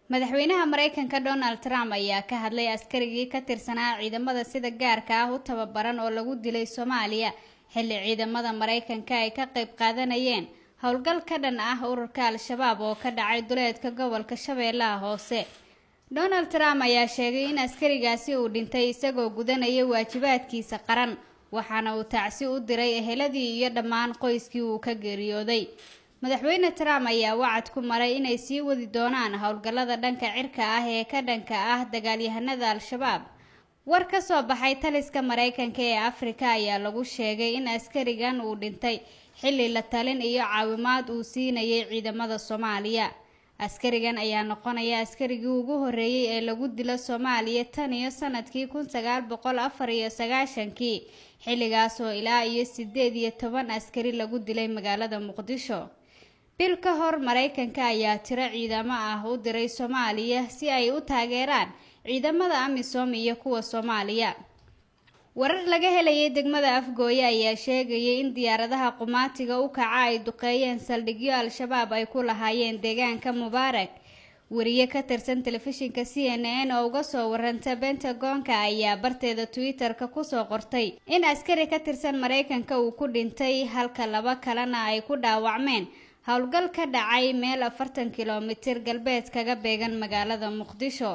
madaxweynaha Mareykanka Donald Trump ayaa ka hadlay askarigii ka tirsanaa ciidamada sida gaarka ah u tababaran oo lagu dilay Soomaaliya xilli ciidamada Mareykanka ay ka qayb qaadanayeen howlgal ka dhan ah ururka Al-Shabaab oo ka dhacay duleedka gobolka Shabeellaha Hoose. Donald Trump ayaa sheegay in askarigaasi uu dhintay isagoo gudanaya waajibaadkiisa qaran, waxaana uu tacsi u diray eheladii iyo dhammaan qoyskii uu ka geeriyooday. madaxweyne Trump ayaa wacad ku maray inay sii wadi doonaan howlgallada dhanka cirka ah ee ka dhanka ah dagaalyahanada Al-Shabaab. War ka soo baxay taliska Mareykanka ee Afrika ayaa lagu sheegay in askarigan uu dhintay xilli la talin iyo caawimaad uu siinayay ciidamada Soomaaliya. askarigan ayaa noqonaya askarigii ugu horeeyay ee lagu dilo Soomaaliya tan iyo sanadkii 1994 xilligaas oo ilaa iyo 18 askari lagu dilay magaalada Muqdisho. bil ka hor Mareykanka ayaa tiro ciidamo ah u diray Soomaaliya si ay u taageeraan ciidamada AMISOM iyo kuwa Soomaaliya. warar laga helay degmada Afgooye ayaa sheegay in diyaaradaha qumaatiga u kaca ay duqeeyeen saldhigyo Al-Shabaab ay ku lahaayeen deegaanka Mubaarak. wariye ka tirsan telefishinka CNN oo uga soo waranta Pentagon-ka ayaa barteeda Twitter-ka ku soo qortay in askari ka tirsan Mareykanka uu ku dhintay halka laba kalena ay ku dhaawacmeen howlgal ka dhacay meel 40 kiiloomitir galbeed kaga beegan magaalada Muqdisho.